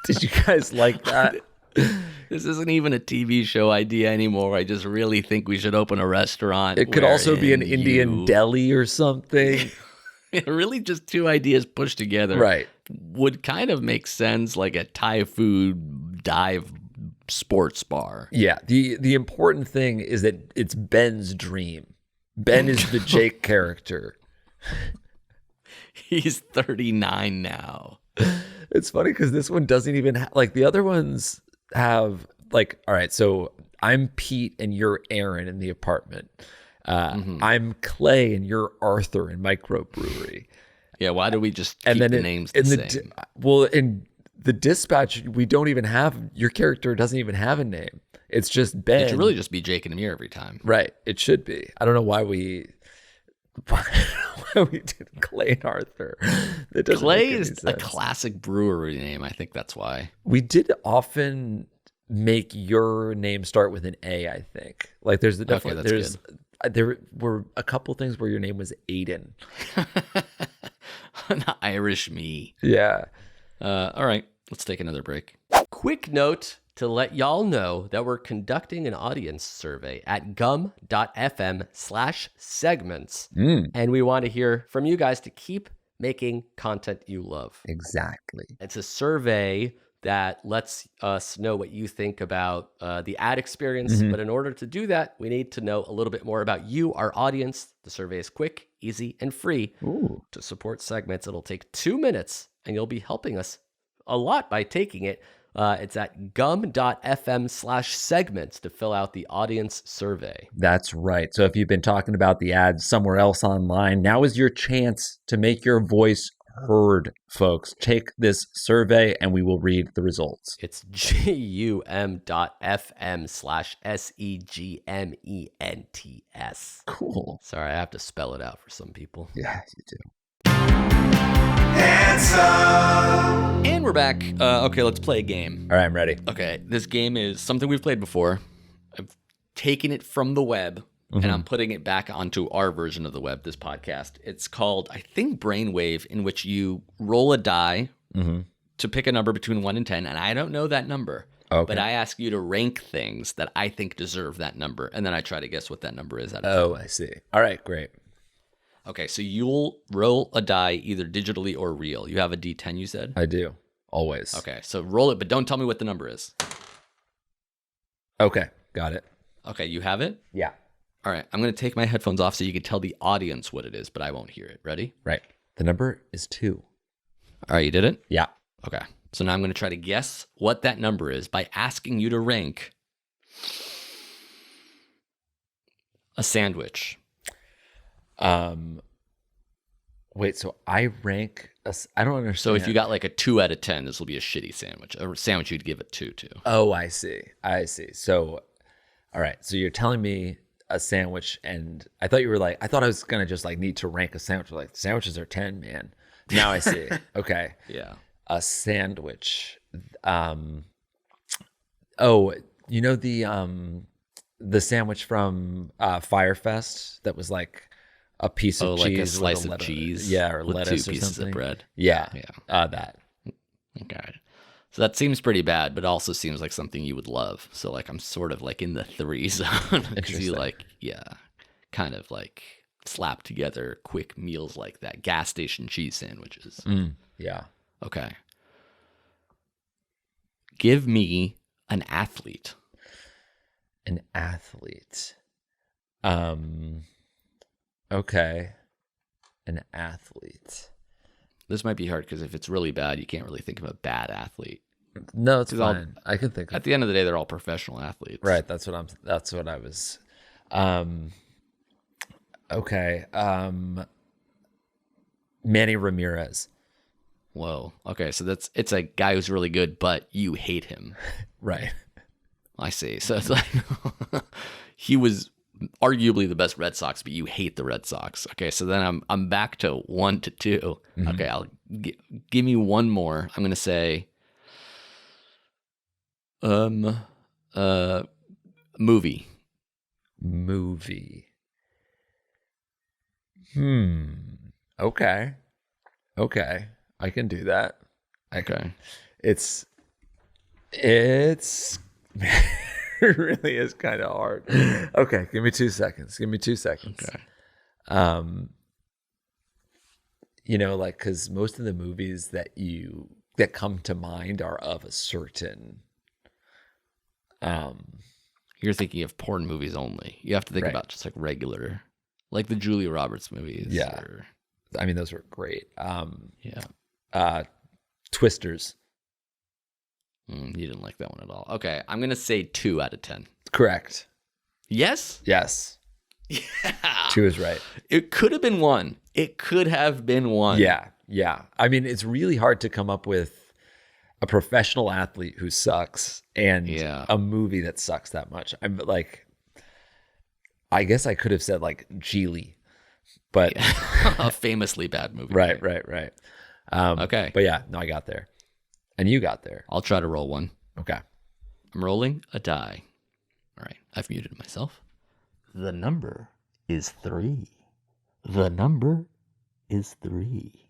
D: Did you guys like that?
C: This isn't even a TV show idea anymore. I just really think we should open a restaurant.
D: It could also be an Indian deli or something.
C: Really just two ideas pushed together.
D: Right.
C: Would kind of make sense, like a Thai food dive sports bar.
D: Yeah. The important thing is that it's Ben's dream. Ben is the Jake character.
C: He's 39 now.
D: It's funny because this one doesn't even like the other ones have like, all right, so I'm Pete and you're Aaron in the apartment. I'm Clay and you're Arthur in microbrewery.
C: Yeah, why do we just keep the names the same?
D: Well, in the dispatch, we don't even have, your character doesn't even have a name. It's just Ben.
C: It should really just be Jake and Amir every time.
D: Right. It should be. I don't know why we did Clay and Arthur.
C: Clay is a classic brewery name. I think that's why.
D: We did often make your name start with an A, I think. Like there's definitely
C: good.
D: There were a couple things where your name was Aiden.
C: An Irish me.
D: Yeah.
C: All right, let's take another break.
A: Quick note to let y'all know that we're conducting an audience survey at gum.fm/segments. And we want to hear from you guys to keep making content you love.
D: Exactly.
A: It's a survey that lets us know what you think about the ad experience. But in order to do that, we need to know a little bit more about you, our audience. The survey is quick, easy, and free. To support segments, it'll take 2 minutes, and you'll be helping us a lot by taking it. It's at gum.fm/segments to fill out the audience survey.
D: That's right. So if you've been talking about the ads somewhere else online, now is your chance to make your voice heard, folks. Take this survey and we will read the results.
A: It's gum.fm/segments.
D: Cool.
A: Sorry, I have to spell it out for some people.
D: Yeah, you do.
C: And we're back. Okay, let's play a game.
D: All right, I'm ready.
C: Okay, this game is something we've played before. I've taken it from the web, and I'm putting it back onto our version of the web, this podcast. It's called, I think, Brainwave, in which you roll a die to pick a number between 1 and 10, and I don't know that number. Okay. But I ask you to rank things that I think deserve that number, and then I try to guess what that number is out of 10.
D: I see. All right, great.
C: Okay, so you'll roll a die either digitally or real. You have a D10, you said?
D: I do. Always.
C: Okay, so roll it, but don't tell me what the number is.
D: Okay, got it.
C: Okay, you have it?
D: Yeah.
C: All right, I'm going to take my headphones off so you can tell the audience what it is, but I won't hear it. Ready?
D: Right. The number is 2.
C: All right, you did it?
D: Yeah.
C: Okay, so now I'm going to try to guess what that number is by asking you to rank a sandwich.
D: Wait, so I rank I don't understand.
C: So if you got like a 2 out of 10, this will be a shitty sandwich. A sandwich you'd give it 2 to.
D: Oh, I see. So, all right. So you're telling me a sandwich, and I thought I was going to just like need to rank a sandwich. Like sandwiches are 10, man. Now I see. Okay.
C: Yeah.
D: A sandwich. Oh, you know the sandwich from Firefest that was like a piece of cheese,
C: like a slice of cheese,
D: or
C: with
D: lettuce
C: 2
D: or
C: pieces
D: something.
C: of bread.
D: Yeah. That.
C: Okay, so that seems pretty bad, but also seems like something you would love. So like I'm sort of like in the 3 zone because you like kind of like slap together quick meals like that, gas station cheese sandwiches.
D: Yeah.
C: Okay. Give me an athlete.
D: An athlete. Okay. An athlete.
C: This might be hard because if it's really bad, you can't really think of a bad athlete.
D: No, it's fine. I can think of
C: at the end of the day, they're all professional athletes.
D: Right. That's what I was. Okay. Manny Ramirez.
C: Whoa. Okay. So it's a guy who's really good, but you hate him.
D: Right.
C: I see. So it's like he was arguably the best Red Sox, but you hate the Red Sox. Okay. So then I'm back to 1 to 2. Okay. I'll give me one more. I'm going to say Movie.
D: Movie. Okay. I can do that.
C: Okay.
D: It's it really is kind of hard. Okay, give me 2 seconds.
C: Okay.
D: Like, because most of the movies that come to mind are of a certain
C: You're thinking of porn movies only. You have to think
D: Right.
C: about just like regular, like the Julia Roberts movies.
D: Yeah.
C: or-
D: I mean, those were great.
C: yeah.
D: Twisters.
C: You didn't like that one at all. Okay. I'm going to say 2 out of 10.
D: Correct.
C: Yes?
D: Yes.
C: Yeah.
D: 2 is right.
C: It could have been 1. It could have been 1.
D: Yeah. I mean, it's really hard to come up with a professional athlete who sucks and
C: Yeah.
D: a movie that sucks that much. I'm like, I guess I could have said like Geely, but
C: A famously bad movie.
D: right.
C: Okay.
D: But yeah, no, I got there, and you got there.
C: I'll try to roll one.
D: Okay.
C: I'm rolling a die. All right. I've muted myself. The number is 3. The number is 3.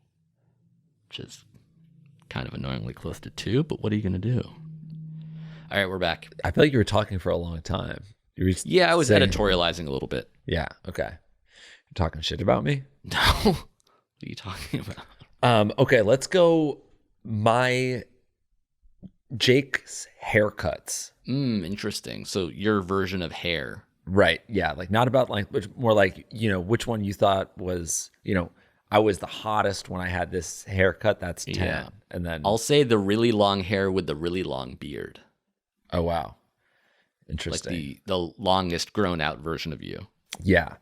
C: Which is kind of annoyingly close to 2, but what are you going to do? All right, we're back.
D: I feel like you were talking for a long time. You were
C: Yeah, I was
D: saying-
C: editorializing a little bit.
D: Yeah. Okay. You're talking shit about me.
C: No. What are you talking about?
D: Okay, let's go. Jake's haircuts.
C: Interesting. So your version of hair.
D: Right. Yeah. Like not about like, more like, which one you thought was, I was the hottest when I had this haircut. That's 10.
C: Yeah.
D: And then,
C: I'll say the really long hair with the really long beard.
D: oh, wow.
C: Like
D: Interesting.
C: the longest grown out version of you.
D: Yeah.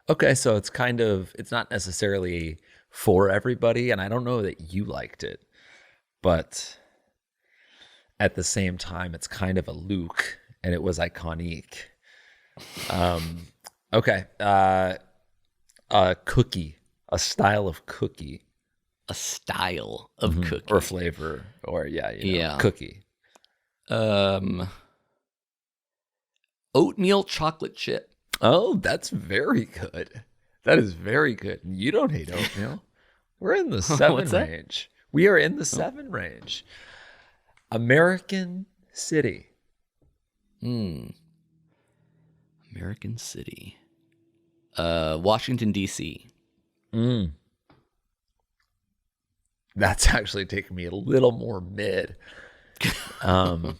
D: Okay. So it's not necessarily for everybody. And I don't know that you liked it, but at the same time, it's kind of a Luke and it was iconic. Okay. A cookie, a style of cookie.
C: A style of cookie.
D: Or flavor, or
C: Yeah.
D: cookie.
C: Oatmeal chocolate chip.
D: Oh, that's very good. That is very good. You don't hate oatmeal. We're in the 7
C: What's that?
D: range. We are in the 7 range. American City.
C: American City. Washington, D.C.
D: That's actually taking me a little more mid. All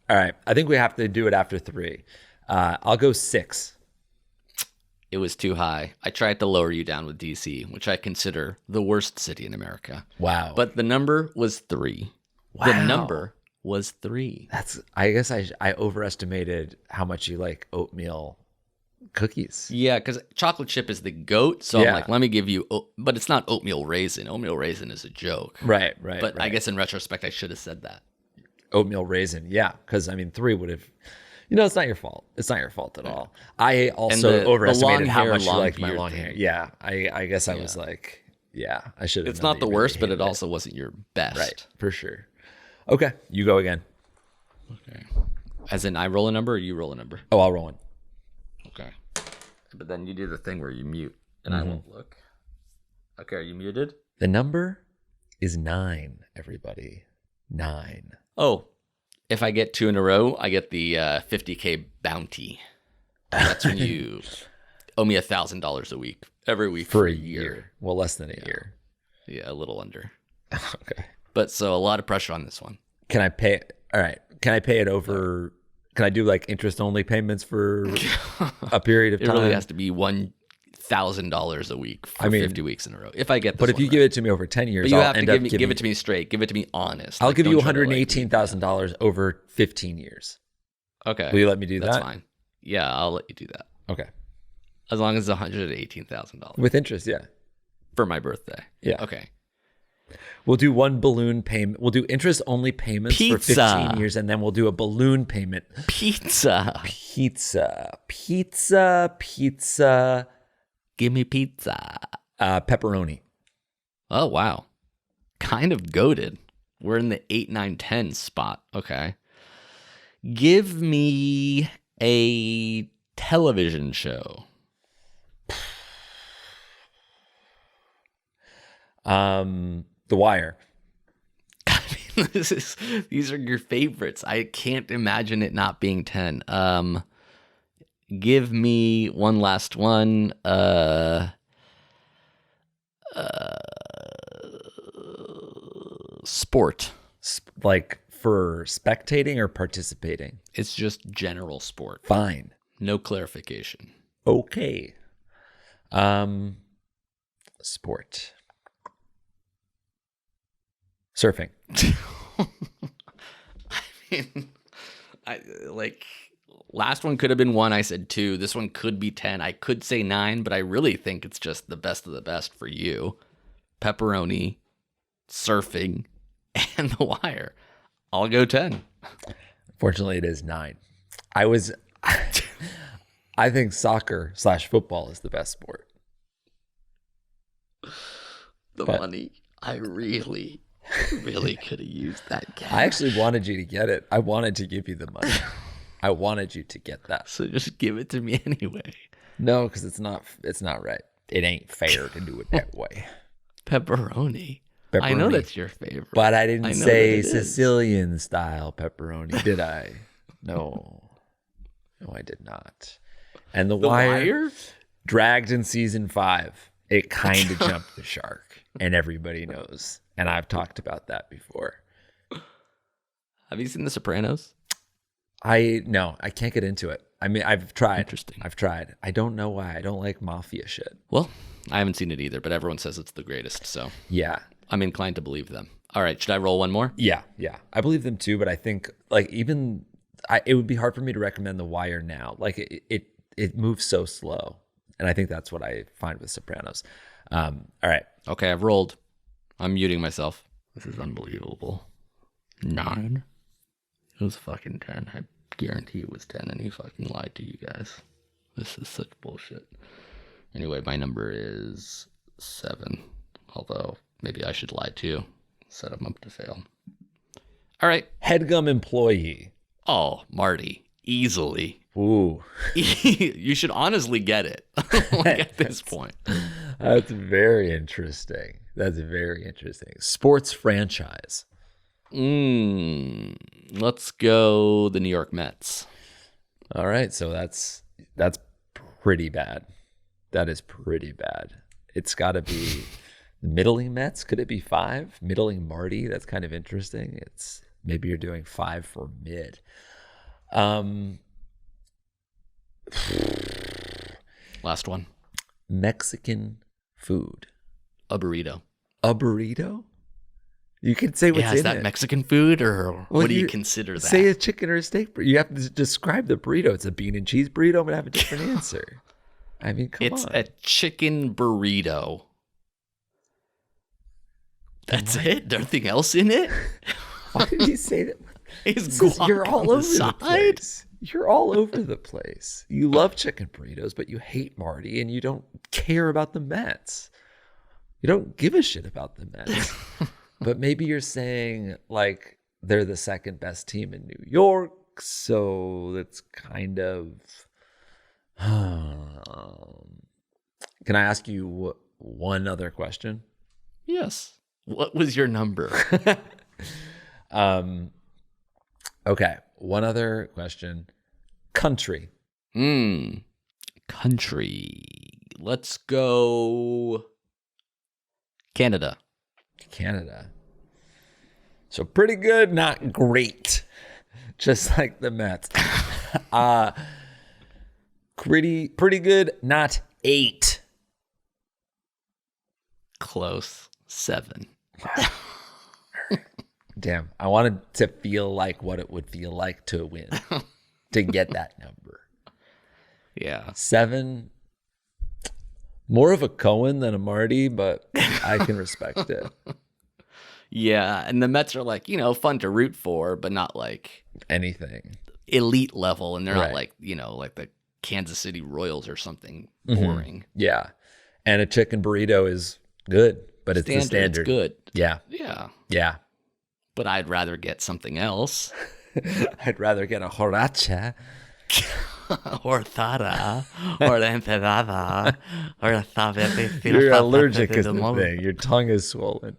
D: right. I think we have to do it after 3. I'll go 6.
C: It was too high. I tried to lower you down with D.C., which I consider the worst city in America.
D: Wow.
C: But the number was 3.
D: Wow.
C: The number was 3.
D: I guess I overestimated how much you like oatmeal cookies.
C: Yeah, because chocolate chip is the goat. So
D: Yeah.
C: I'm like, let me give you, but it's not oatmeal raisin. Oatmeal raisin is a joke.
D: Right.
C: But I guess in retrospect, I should have said that.
D: Oatmeal raisin. Yeah. Because 3 would have, it's not your fault. It's not your fault at all. I also
C: the
D: overestimated
C: long
D: how
C: hair,
D: much you
C: long
D: liked my
C: beard
D: long
C: thing.
D: hair. Yeah. I guess I was like, yeah, I should have.
C: It's
D: known
C: not
D: that
C: the
D: you really
C: worst, but
D: hated
C: it also wasn't your best.
D: Right. For sure. Okay. You go again.
C: Okay. As in, I roll a number or you roll a number?
D: Oh, I'll roll one.
C: Okay. But then you do the thing where you mute and I won't look. Okay, are you muted?
D: The number is 9, everybody. 9.
C: Oh, if I get 2 in a row, I get the $50K bounty. That's when you owe me $1,000 a week, every week
D: For a year. Well, less than a year.
C: Yeah, a little under.
D: Okay.
C: But so a lot of pressure on this one.
D: Can I pay? All right. Can I pay it over? Can I do like interest only payments for a period of
C: It
D: time?
C: really has to be $1,000 a week for 50 weeks in a row. If I get this
D: But if
C: one
D: you
C: right.
D: give it to me over 10 years,
C: But you
D: I'll
C: have to
D: end
C: give
D: up
C: me,
D: giving,
C: give it to me straight. Give it to me honest.
D: I'll
C: Like,
D: give you
C: don't try to, like,
D: $118,000 over 15 years.
C: Okay.
D: Will you let me do
C: That's
D: that?
C: fine. Yeah, I'll let you do that.
D: Okay.
C: As long as it's $118,000
D: With interest, yeah.
C: for my birthday.
D: Yeah.
C: Okay.
D: We'll do one balloon payment. We'll do interest only payments for
C: Pizza.
D: 15 years, and then we'll do a balloon payment.
C: Pizza.
D: Pizza.
C: Give me pizza.
D: Pepperoni.
C: Oh, wow. Kind of goated. We're in the 8, 9, 10 spot. Okay. Give me a television show.
D: The Wire.
C: I mean, these are your favorites. I can't imagine it not being 10. Give me one last one. Sport.
D: Like for spectating or participating?
C: It's just general sport.
D: Fine.
C: No clarification.
D: Okay. Sport. Surfing.
C: I mean, last one could have been 1. I said 2. This one could be 10. I could say 9, but I really think it's just the best of the best for you. Pepperoni, surfing, and The Wire. I'll go 10.
D: Fortunately, it is 9. I think soccer/football is the best sport.
C: Money. I really could have used that cash.
D: I actually wanted you to get it. I wanted to give you the money. I wanted you to get that.
C: So just give it to me anyway.
D: No, because it's not right. It ain't fair to do it that way.
C: Pepperoni. I know that's your favorite.
D: But I didn't say Sicilian style pepperoni, did I? No, I did not. And The Wire dragged in season 5. It kind of jumped the shark, and everybody knows. And I've talked about that before.
C: Have you seen The Sopranos?
D: No, I can't get into it. I mean, I've tried.
C: Interesting.
D: I've tried. I don't know why. I don't like mafia shit.
C: Well, I haven't seen it either, but everyone says it's the greatest, so
D: yeah,
C: I'm inclined to believe them. All right, should I roll one more?
D: Yeah. I believe them too, but I think it would be hard for me to recommend The Wire now. Like it moves so slow, and I think that's what I find with Sopranos. All right.
C: Okay, I've rolled. I'm muting myself. This is unbelievable. 9. It was fucking 10. I guarantee it was 10, and he fucking lied to you guys. This is such bullshit. Anyway, my number is 7. Although, maybe I should lie too. Set him up to fail. All right.
D: Headgum employee.
C: Oh, Marty. Easily.
D: Ooh.
C: You should honestly get it at this point.
D: That's very interesting. Sports franchise.
C: Let's go the New York Mets.
D: All right, so that's pretty bad. That is pretty bad. It's got to be middling Mets. Could it be 5? Middling Marty. That's kind of interesting. It's maybe you're doing 5 for mid.
C: Last one.
D: Mexican food.
C: A burrito.
D: A burrito? You can say what's in it.
C: Is that Mexican food, or what do you consider that?
D: Say a chicken or a steak burrito. You have to describe the burrito. It's a bean and cheese burrito. I'm going to have a different answer. I mean, come on.
C: It's a chicken burrito. That's it? Nothing else in it?
D: Why did you say that?
C: You're all over the
D: place. You're all over the place. You love chicken burritos, but you hate Marty, and you don't care about the Mets. You don't give a shit about the Mets. But maybe you're saying, like, they're the second best team in New York, so that's kind of... Can I ask you one other question?
C: Yes. What was your number?
D: Okay. One other question. Country.
C: Country. Let's go Canada.
D: So pretty good, not great. Just like the Mets. Pretty good, not 8.
C: Close. 7.
D: Damn, I wanted to feel like what it would feel like to win, to get that number.
C: Yeah.
D: 7, more of a Cohen than a Marty, but I can respect it.
C: Yeah, and the Mets are like, fun to root for, but not like
D: anything
C: elite level, and they're not like, like the Kansas City Royals or something boring.
D: Mm-hmm. Yeah, and a chicken burrito is good, but it's the standard.
C: It's good.
D: Yeah.
C: But I'd rather get something else.
D: I'd rather get a horacha.
C: Or Thada, or Enterada, or
D: You're allergic is the thing. Your tongue is swollen.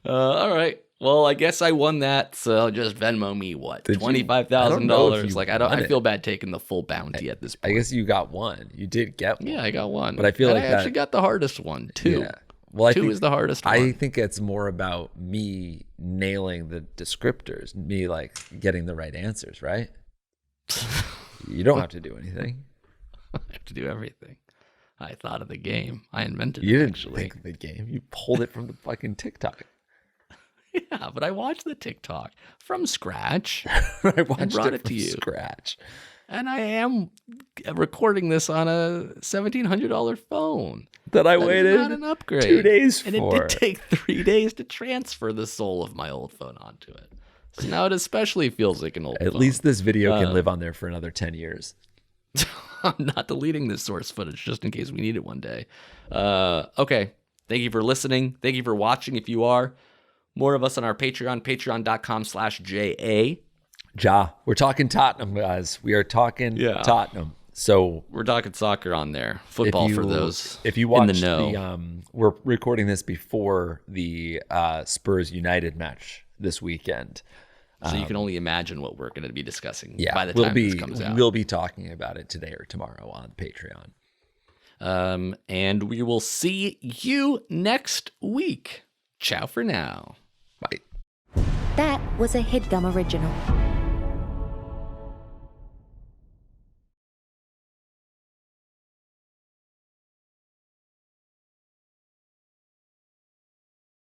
C: All right. Well, I guess I won that, so just Venmo me what? $25,000. Like I feel bad taking the full bounty at this point.
D: I guess you got one. You did get one.
C: Yeah, I got one.
D: But I feel like
C: I actually got the hardest one, too.
D: Yeah. Well,
C: two is the hardest one.
D: I think it's more about me nailing the descriptors, me like getting the right answers, right? You don't have to do anything.
C: I have to do everything. I thought of the game. I invented it.
D: You didn't
C: actually
D: think of the game. You pulled it from the fucking TikTok.
C: Yeah, but I watched the TikTok from scratch.
D: I watched
C: brought it
D: from
C: to you.
D: Scratch.
C: And I am recording this on a $1,700 phone.
D: That I waited
C: not an upgrade.
D: 2 days for.
C: And it did take 3 days to transfer the soul of my old phone onto it. So now it especially feels like an old phone.
D: At least this video can live on there for another 10 years.
C: I'm not deleting this source footage just in case we need it one day. Okay. Thank you for listening. Thank you for watching if you are. More of us on our Patreon, patreon.com/JA.
D: We're talking Tottenham, guys. We are talking Tottenham. So
C: we're talking soccer on there. Football for those
D: if you watch
C: in the know.
D: We're recording this before the Spurs United match this weekend.
C: So you can only imagine what we're going to be discussing by the
D: we'll
C: time
D: be,
C: this comes out.
D: We'll be talking about it today or tomorrow on Patreon.
C: And we will see you next week. Ciao for now.
D: Bye.
E: That was a Headgum original.